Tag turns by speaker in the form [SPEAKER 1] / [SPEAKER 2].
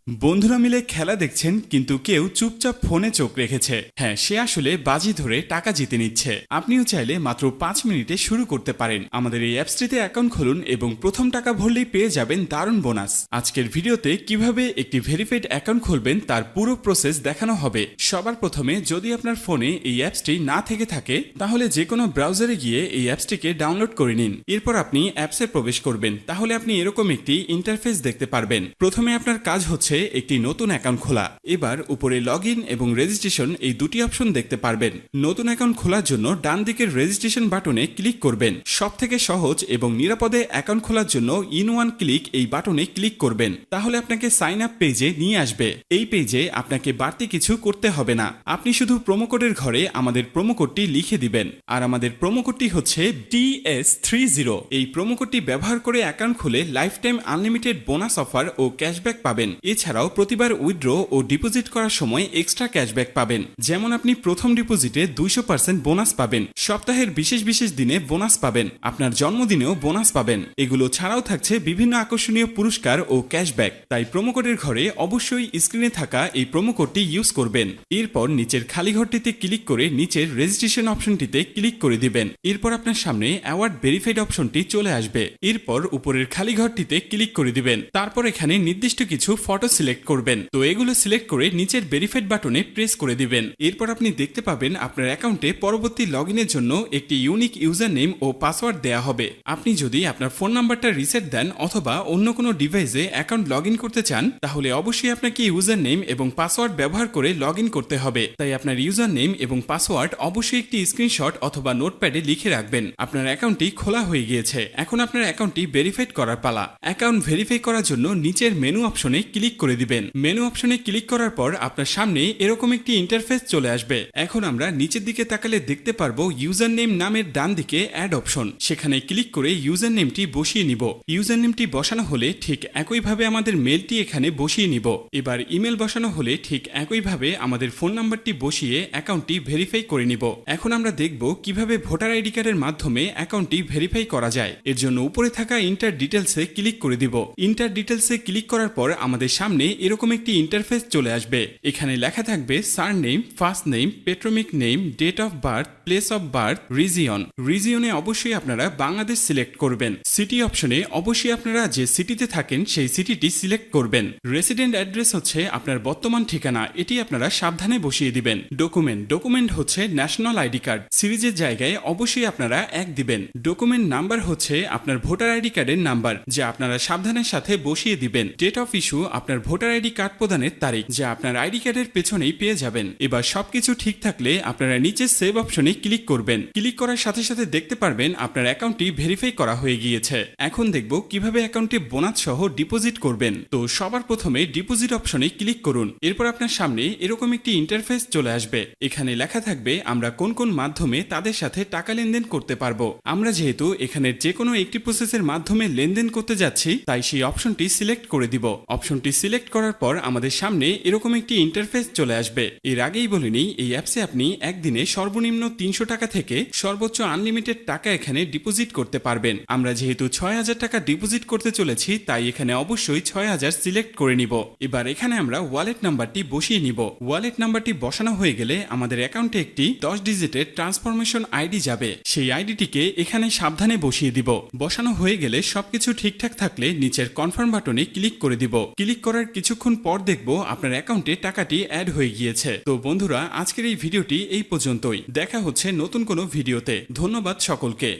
[SPEAKER 1] বন্ধুরা মিলে খেলা দেখছেন কিন্তু কেউ চুপচাপ ফোনে চোখ রেখেছে। হ্যাঁ, সে আসলে বাজি ধরে টাকা জিতে নিচ্ছে। আপনিও চাইলে মাত্র 5 মিনিটে শুরু করতে পারেন। আমাদের এই অ্যাপসটিতে অ্যাকাউন্ট খুলুন এবং প্রথম টাকা ভরলেই পেয়ে যাবেন দারুণ বোনাস। আজকের ভিডিওতে কিভাবে একটি ভেরিফাইড অ্যাকাউন্ট খুলবেন তার পুরো প্রসেস দেখানো হবে। সবার প্রথমে যদি আপনার ফোনে এই অ্যাপসটি না থেকে থাকে তাহলে যে কোনো ব্রাউজারে গিয়ে এই অ্যাপসটিকে ডাউনলোড করে নিন। এরপর আপনি অ্যাপসে প্রবেশ করবেন, তাহলে আপনি এরকম একটি ইন্টারফেস দেখতে পারবেন। প্রথমে আপনার কাজ হচ্ছে একটি নতুন অ্যাকাউন্ট খোলা। এবার উপরে লগইন এবং রেজিস্ট্রেশন এই দুটি অপশন দেখতে পারবেন। নতুন অ্যাকাউন্ট খোলার জন্য ডান দিকের রেজিস্ট্রেশন বাটনে ক্লিক করবেন। সবথেকে সহজ এবং নিরাপদে অ্যাকাউন্ট খোলার জন্য ইন ওয়ান ক্লিক এই বাটনে ক্লিক করবেন, তাহলে আপনাকে সাইন আপ পেজে নিয়ে আসবে। এই পেজে আপনাকে বাড়তি কিছু করতে হবে না, আপনি শুধু প্রোমো কোডের ঘরে আমাদের প্রোমো কোডটি লিখে দিবেন। আর আমাদের প্রোমো কোডটি হচ্ছে TS30। এই প্রোমো কোডটি ব্যবহার করে অ্যাকাউন্ট খুলে life time unlimited bonus offer ও ক্যাশব্যাক পাবেন। এছাড়াও প্রতিবার উইথড্র ও ডিপোজিট করার সময় এক্সট্রা ক্যাশব্যাক পাবেন। যেমন আপনি প্রথম ডিপোজিটে 200% বোনাস পাবেন, সপ্তাহের বিশেষ বিশেষ দিনে বোনাস পাবেন, আপনার জন্মদিনেও বোনাস পাবেন। এগুলো ছাড়াও থাকছে বিভিন্ন আকর্ষণীয় পুরস্কার ও ক্যাশব্যাক। তাই প্রোমো কোডের ঘরে অবশ্যই স্ক্রিনে থাকা এই প্রোমো কোডটি ইউজ করবেন। এরপর নিচের খালি ঘরটিতে ক্লিক করে নিচের রেজিস্ট্রেশন অপশনটিতে ক্লিক করে দিবেন। এরপর আপনার সামনে অ্যাওয়ার্ড ভেরিফাইড অপশনটি চলে আসবে। এরপর উপরের খালি ঘরটিতে ক্লিক করে দিবেন। তারপর এখানে নির্দিষ্ট কিছু ফটো সিলেক্ট করবেন। তো এগুলো সিলেক্ট করে নিচের ভেরিফাইড বাটনে প্রেস করে দিবেন। এরপর আপনি দেখতে পাবেন আপনার অ্যাকাউন্টে পরবর্তী লগইনের জন্য একটি ইউনিক ইউজার নেম ও পাসওয়ার্ড দেয়া হবে। আপনি যদি আপনার ফোন নাম্বারটা রিসেট দেন অথবা অন্য কোনো ডিভাইসে অ্যাকাউন্ট লগইন করতে চান তাহলে অবশ্যই আপনাকে ইউজার নেম এবং পাসওয়ার্ড ব্যবহার করে লগইন করতে হবে। তাই আপনার ইউজার নেম এবং পাসওয়ার্ড অবশ্যই একটি স্ক্রিনশট অথবা নোটপ্যাডে লিখে রাখবেন। আপনার অ্যাকাউন্টটি খোলা হয়ে গিয়েছে, এখন আপনার অ্যাকাউন্টটি ভেরিফাইড করার পালা। অ্যাকাউন্ট ভেরিফাই করার জন্য নিচের মেনু অপশনে ক্লিক করে দিবেন। মেনু অপশনে ক্লিক করার পর আপনার সামনে এরকম একটি ইন্টারফেস চলে আসবে। এখন আমরা নিচের দিকে তাকালে দেখতে পারবো ইউজার নেম নামের ডান দিকে অ্যাড অপশন। সেখানে ক্লিক করে ইউজার নেমটি বসিয়ে নিব। ইউজার নেমটি বসানো হলে ঠিক একইভাবে আমাদের মেলটি এখানে বসিয়ে নিব। এবার ইমেল বসানো হলে ঠিক একইভাবে আমাদের ফোন নাম্বারটি বসিয়ে অ্যাকাউন্টটি ভেরিফাই করে নিব। এখন আমরা দেখব কিভাবে ভোটার আইডি কার্ডের মাধ্যমে অ্যাকাউন্টটি ভেরিফাই করা যায়। এর জন্য উপরে থাকা ইন্টার ডিটেলসে ক্লিক করে দিব। ইন্টার ডিটেলসে ক্লিক করার পর আমাদের সামনে এরকম একটি ইন্টারফেস চলে আসবে। এখানে লেখা থাকবে surname, first name, patronymic name, date of birth, place of birth, region. রিজিয়নে অবশ্যই আপনারা বাংলাদেশ সিলেক্ট করবেন। সিটি অপশনে অবশ্যই আপনারা যে সিটিতে থাকেন সেই সিটিটি সিলেক্ট করবেন। রেসিডেন্ট অ্যাড্রেস হচ্ছে আপনার বর্তমান ঠিকানা, এটি আপনারা সাবধানে বসিয়ে দিবেন। ডকুমেন্ট হচ্ছে ন্যাশনাল আইডি কার্ড, সিরিজের জায়গায় অবশ্যই আপনারা 1 দিবেন। ডকুমেন্ট নাম্বার হচ্ছে আপনার ভোটার আইডি কার্ডের নাম্বার, যা আপনারা সাবধানের সাথে বসিয়ে দিবেন। ডেট অফ ইস্যু আপনার ভোটার আইডি কার্ড প্রদানের তারিখ, যা আপনার আইডি কার্ডের পেছনেই পেয়ে যাবেন। এবার সবকিছু ঠিক থাকলে আপনারা নিচে সেভ অপশনে ক্লিক করবেন। ক্লিক করার সাথে সাথে দেখতে পারবেন আপনার অ্যাকাউন্টটি ভেরিফাই করা হয়ে গিয়েছে। এখন দেখব কিভাবে অ্যাকাউন্টে বোনাস সহ ডিপোজিট করবেন। তো সবার প্রথমে ডিপোজিট অপশনে ক্লিক করুন। এরপর আপনার সামনে এরকম একটি ইন্টারফেস চলে আসবে। এখানে লেখা থাকবে আমরা কোন কোন মাধ্যমে তাদের সাথে টাকা লেনদেন করতে পারবো। আমরা যেহেতু এখানে যে কোনো একটি প্রসেসের মাধ্যমে লেনদেন করতে যাচ্ছি তাই সেই অপশনটি সিলেক্ট করে দিব। অপশনটি সিলেক্ট করার পর আমাদের সামনে এরকম একটি ইন্টারফেস চলে আসবে। এর আগেই বলে নিই, এই অ্যাপসে আপনি একদিনে সর্বনিম্ন 300 টাকা থেকে সর্বোচ্চ আনলিমিটেড টাকা এখানে ডিপোজিট করতে পারবেন। আমরা যেহেতু 6000 টাকা ডিপোজিট করতে চলেছি তাই এখানে অবশ্যই 6000 সিলেক্ট করে নিব। এবার এখানে আমরা ওয়ালেট নাম্বারটি বসিয়ে নিব। ওয়ালেট নাম্বারটি বসানো হয়ে গেলে আমাদের অ্যাকাউন্টে একটি 10 ডিজিটের ট্রান্সফরমেশন আইডি যাবে। সেই আইডিটিকে এখানে সাবধানে বসিয়ে দিব। বসানো হয়ে গেলে সবকিছু ঠিকঠাক থাকলে নিচের কনফার্ম বাটনে ক্লিক করে দিব। ক্লিক করার কিছুক্ষণ পর দেখব আপনার অ্যাকাউন্টে টাকাটি অ্যাড হয়ে গিয়েছে। তো বন্ধুরা, আজকের এই ভিডিওটি এই পর্যন্তই। দেখা হচ্ছে নতুন কোনো ভিডিওতে। ধন্যবাদ সকলকে।